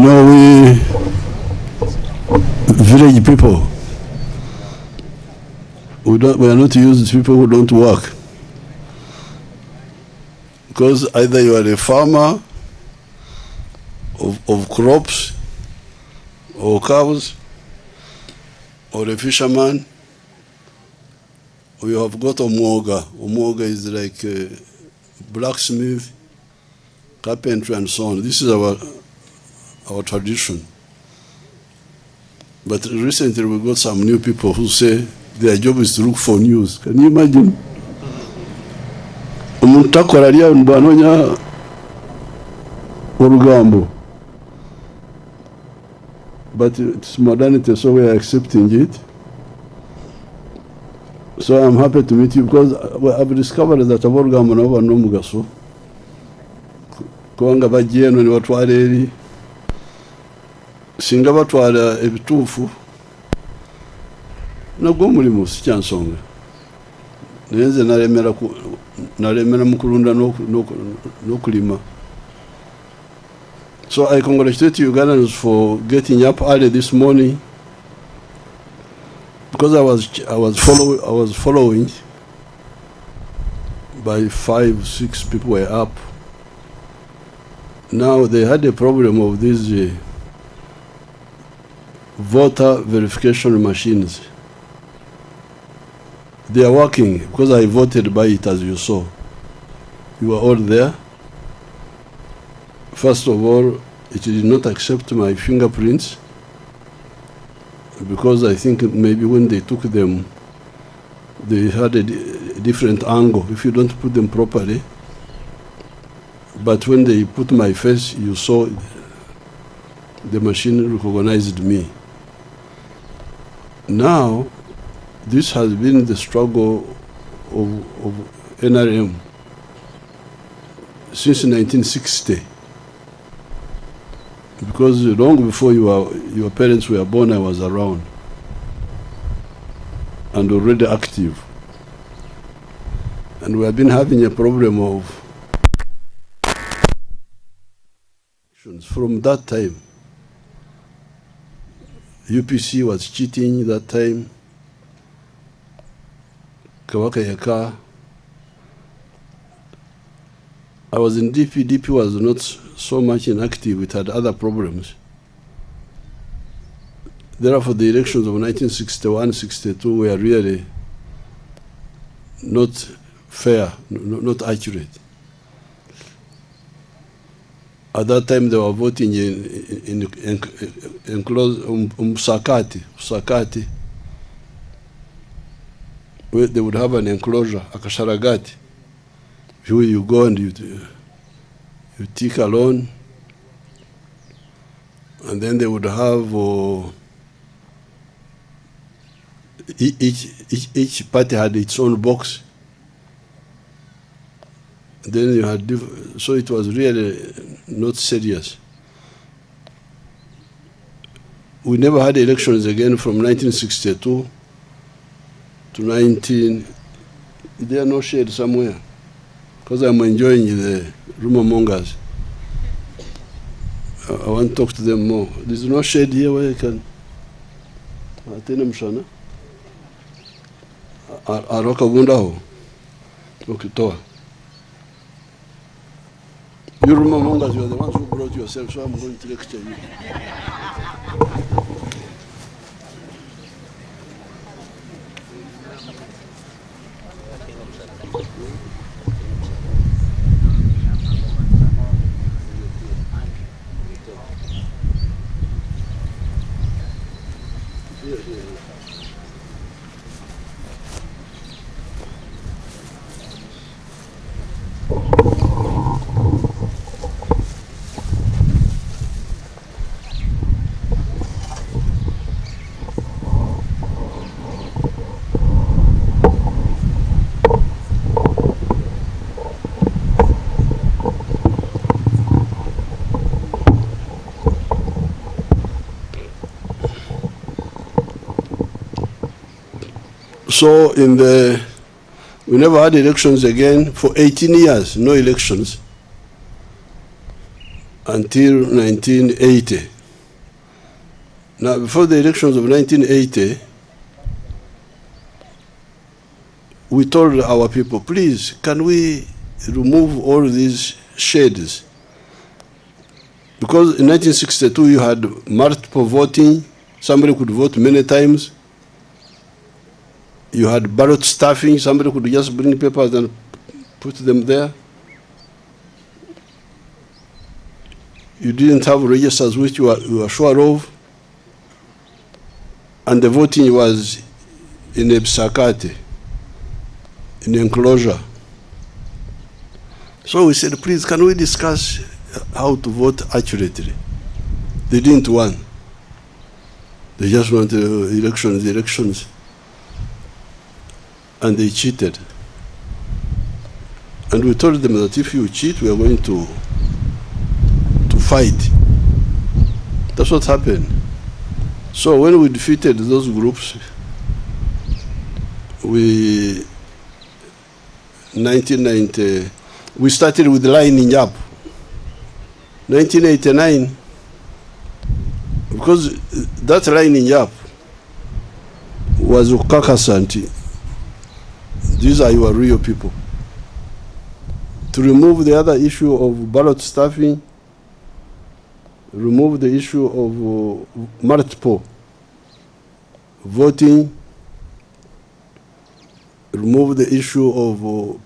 we village people, we are not used to people who don't work. Because either you are a farmer of crops or cows, or a fisherman, or you have got omwoga. Omwoga is like a blacksmith, carpentry, and so on. This is our tradition. But recently we got some new people who say their job is to look for news. Can you imagine? Omuntu akora lya mbanonya orugambo. But it's modernity, so we are accepting it. So I'm happy to meet you because I've discovered that aborugambo nabo bano mugaso. Kubanga bajeno ni batwala eri singa batwala ebituufu nagwo omulimo si kyansonga. Nenze naremera mu kulunda n'okulima. So I congratulate Ugandans for getting up early this morning, because I was following by 5, 6 people were up. Now they had a problem of these voter verification machines. They are working because I voted by it, as you saw. You were all there. First of all, it did not accept my fingerprints because I think maybe when they took them, they had a different angle if you don't put them properly. But when they put my face, you saw the machine recognized me. Now, this has been the struggle of NRM since 1960. Because long before your parents were born, I was around and already active. And we have been having a problem of from that time. UPC was cheating that time. Kawaka Yaka. I was in DP. DP was not so much inactive. It had other problems. Therefore, the elections of 1961-62 were really not fair, not accurate. At that time, they were voting in enclosed Sakati, where they would have an enclosure, a kasharagati. Where you go and you take a loan, and then they would have each party had its own box. Then you had so it was really not serious. We never had elections again from 1962 to 19. Is there no shade somewhere? Because I'm enjoying the rumor mongers. I want to talk to them more. There's no shade here where you can. Aroka Bundaho. Okay, Toa. You rumor mongers, you are the ones who brought yourself, so I'm going to lecture you. So we never had elections again for 18 years, no elections. until 1980. Now, before the elections of 1980, we told our people, please, can we remove all these shades? Because in 1962 you had multiple voting, somebody could vote many times. You had ballot stuffing, somebody could just bring papers and put them there. You didn't have registers which you were sure of. And the voting was in a Bisakati, in enclosure. So we said, please, can we discuss how to vote accurately? They didn't want. They just wanted elections. And they cheated. And we told them that if you cheat, we are going to fight. That's what happened. So when we defeated those groups, we started with lining up. 1989, because that lining up was Ukakasanti. These are your real people. To remove the other issue of ballot stuffing, remove the issue of multiple voting, remove the issue of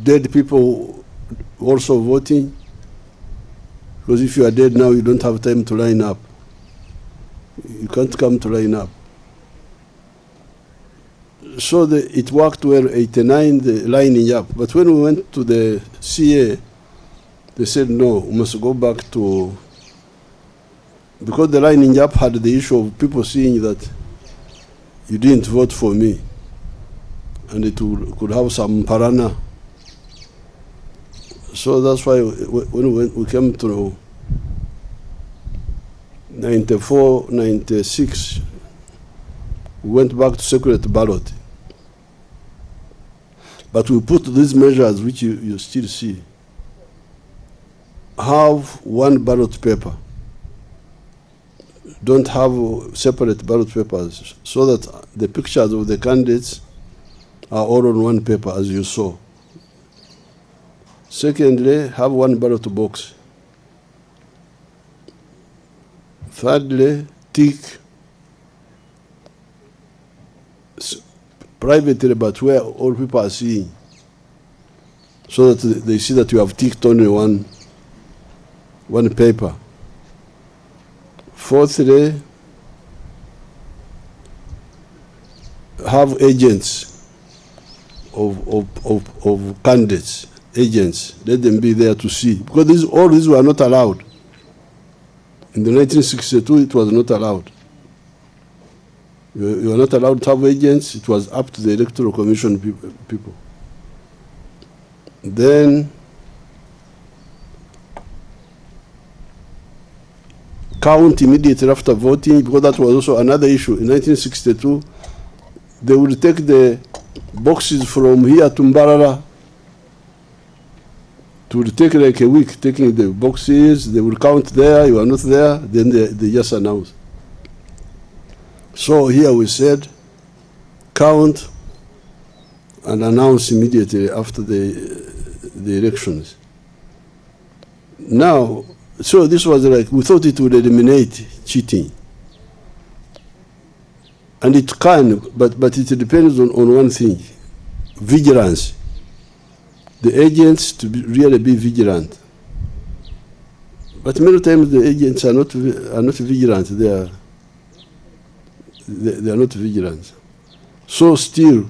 dead people also voting, because if you are dead now, you don't have time to line up. You can't come to line up. So it worked well, 89, the lining up. But when we went to the CA, they said, no, we must go back to, because the lining up had the issue of people seeing that you didn't vote for me, and it could have some parana. So that's why when we came to 94, 96, we went back to secret ballot. But we put these measures which you still see. Have one ballot paper. Don't have separate ballot papers, so that the pictures of the candidates are all on one paper, as you saw. Secondly, have one ballot box. Thirdly, tick privately, but where all people are seeing, so that they see that you have ticked only one paper. Fourthly, have agents of candidates, agents. Let them be there to see, because all these were not allowed. In the 1962, it was not allowed. You were not allowed to have agents. It was up to the Electoral Commission people. Then count immediately after voting, because that was also another issue. In 1962, they would take the boxes from here to Mbarara. It would take like a week taking the boxes. They would count there, you are not there, then they just announce. So here we said, count and announce immediately after the elections. Now, so this was like, we thought it would eliminate cheating. And it can, but it depends on one thing, vigilance. The agents to really be vigilant. But many times the agents are not vigilant. They are not vigilant. So still,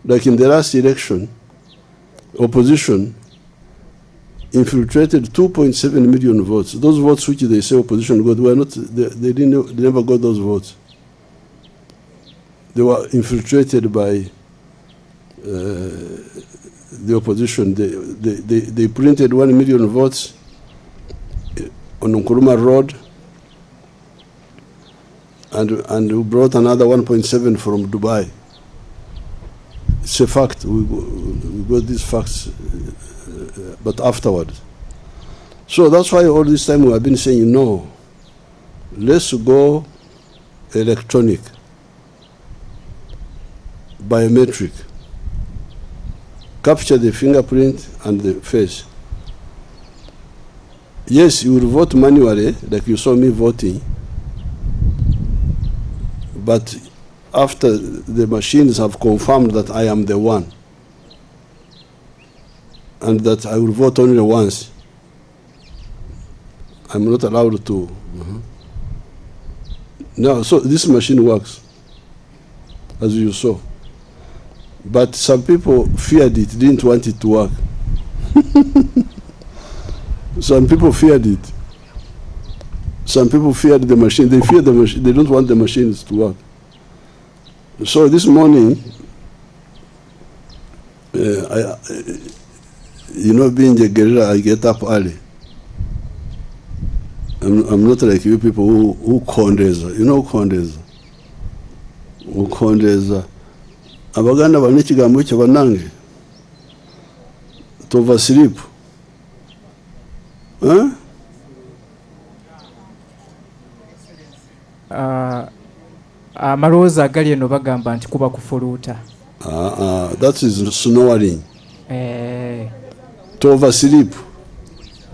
like in the last election, opposition infiltrated 2.7 million votes. Those votes which they say opposition got were not. They never got those votes. They were infiltrated by the opposition. They printed 1 million votes on Nkuruma Road, and we brought another 1.7 from Dubai. It's a fact. We got these facts, but afterwards. So that's why all this time we have been saying, no, let's go electronic, biometric, capture the fingerprint and the face. Yes, you will vote manually, like you saw me voting, but after the machines have confirmed that I am the one, and that I will vote only once, I'm not allowed to. Now, so this machine works, as you saw. But some people feared it, didn't want it to work. Some people feared it. Some people feared the machine. They fear the machine. They don't want the machines to work. So this morning, being a guerrilla, I get up early. I'm not like you people who kondeza. You know kondeza? Who kondeza. Abaganda banikigambo kye banange. To oversleep. Huh? Amalowooza agali eno bagamba nti kuba kufuluuta. That is snoring. To oversleep.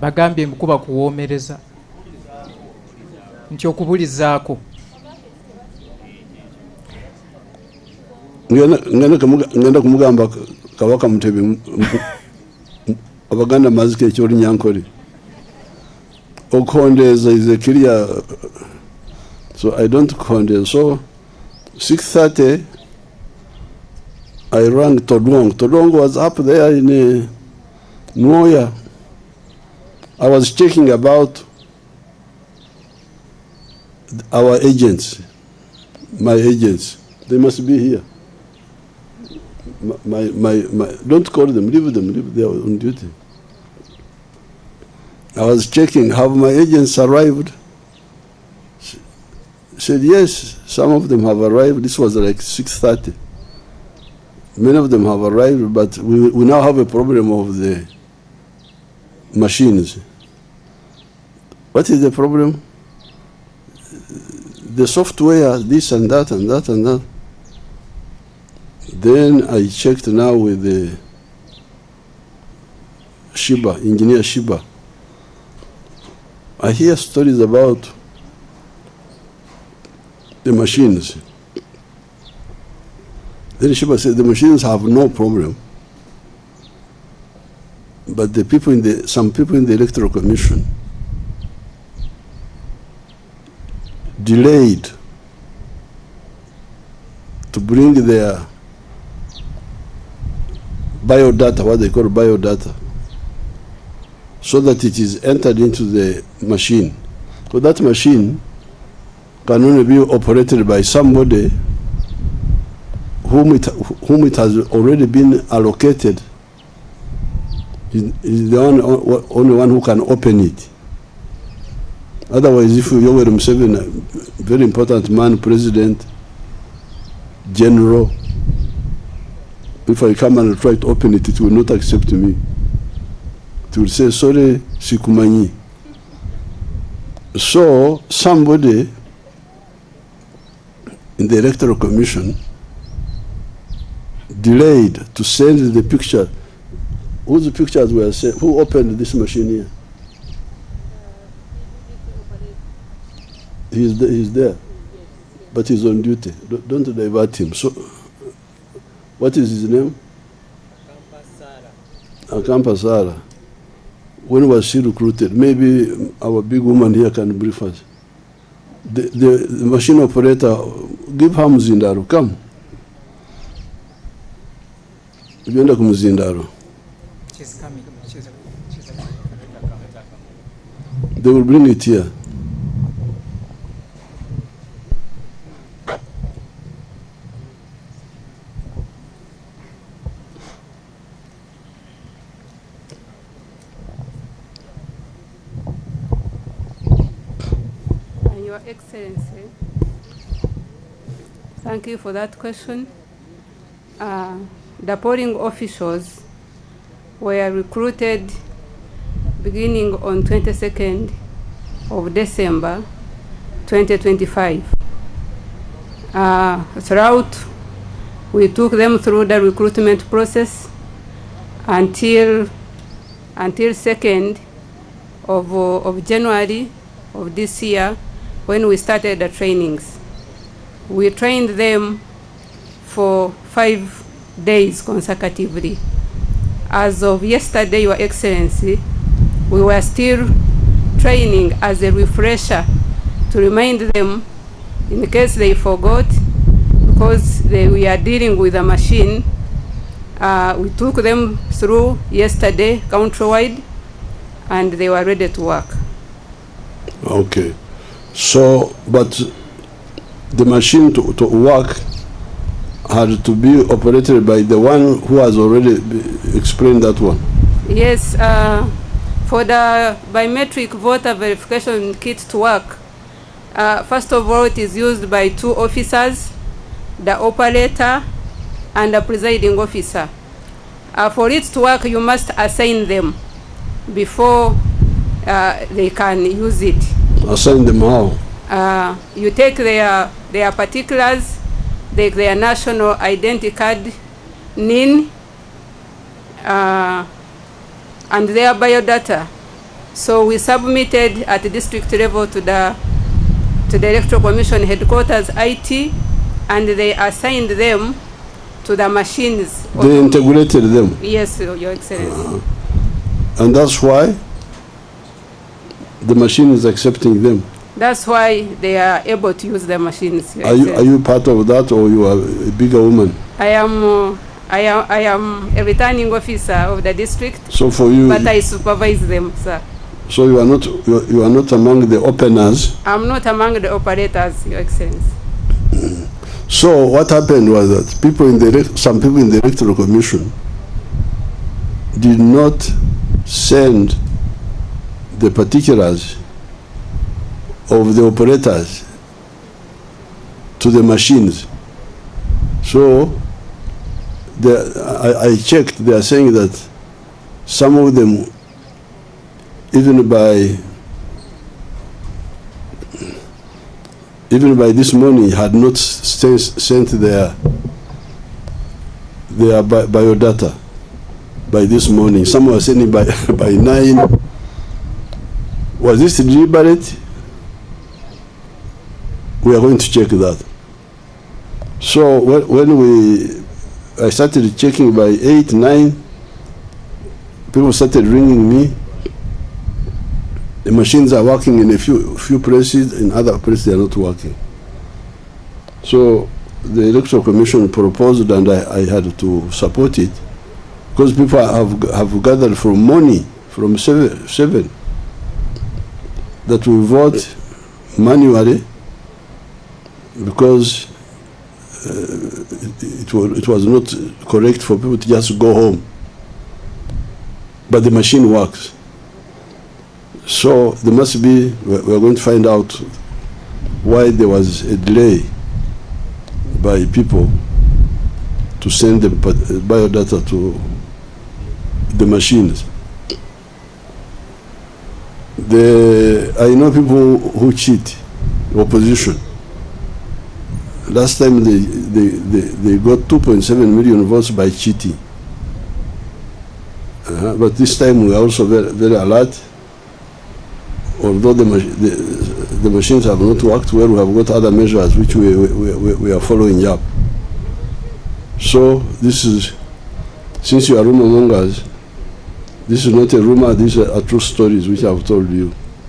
Bagambye kuba kuwoomereza. Nti okubulizaako. Ngenda kumugamba Kabaka Mutebi Abaganda mazike ekyoli nyankole. Okondeza is a clear, so I don't condemn. So 6:30 I rang Todong. Todong was up there in Nwoya. I was checking about our agents, my agents. They must be here. My don't call them, leave them, they are on duty. I was checking, have my agents arrived? Said yes, some of them have arrived. This was like 6:30. Many of them have arrived, but we now have a problem of the machines. What is the problem? The software, this and that and that and that. Then I checked now with the Shiba, engineer Shiba. I hear stories about the machines. Then Shiba said the machines have no problem, but the people some people in the Electoral Commission delayed to bring their biodata, what they call biodata, so that it is entered into the machine. So that machine can only be operated by somebody whom it has already been allocated. Is the only one who can open it. Otherwise, if Yoweri Museveni, a very important man, president, general, if I come and try to open it, it will not accept me. It will say, sorry, sikumanyi. So somebody in the Electoral Commission delayed to send the picture. Whose pictures were sent? Who opened this machine here? He's there, but he's on duty. Don't divert him. So, what is his name? Akampa Sara. When was she recruited? Maybe our big woman here can brief us. The machine operator, give her Muzindaro. Come. Uganda Muzindaro. She's coming. They will bring it here. Your Excellency, thank you for that question. The polling officials were recruited beginning on 22nd of December 2025. Throughout, we took them through the recruitment process until 2nd of January of this year, when we started the trainings. We trained them for 5 days consecutively. As of yesterday, Your Excellency, we were still training as a refresher to remind them in case they forgot, because we are dealing with a machine. We took them through yesterday countrywide, and they were ready to work. Okay. So, but the machine to work had to be operated by the one who has already explained that one. Yes, for the biometric voter verification kit to work, first of all, it is used by 2 officers, the operator and the presiding officer. For it to work, you must assign them before they can use it. Assign them how? You take their particulars, their national identity card, NIN, and their biodata. So we submitted at the district level to the Electoral Commission headquarters IT, and they assigned them to the machines. They integrated them? Yes, Your Excellency. And that's why the machine is accepting them? That's why they are able to use the machines. Are you part of that, or you are a bigger woman? I am a returning officer of the district. So for you, but I supervise them, sir. So you are not among the openers? I'm not among the operators, Your Excellency. So what happened was that some people in the Electoral Commission did not send the particulars of the operators to the machines. So I checked, they are saying that some of them, even by this morning, had not sent their biodata by this morning. Some were sending by 9. Was this deliberate? We are going to check that. So when I started checking by 8, 9, people started ringing me. The machines are working in a few places, in other places they are not working. So the Electoral Commission proposed, and I had to support it, because people have gathered from morning, from 7, that we vote manually, because it was not correct for people to just go home. But the machine works. So there must be, we're going to find out why there was a delay by people to send the biodata to the machines. I know people who cheat, opposition. Last time they got 2.7 million votes by cheating. But this time we are also very, very alert. Although the machines have not worked well, we have got other measures which we are following up. So this is, since you are rumor mongers, this is not a rumor, these are true stories which I have told you.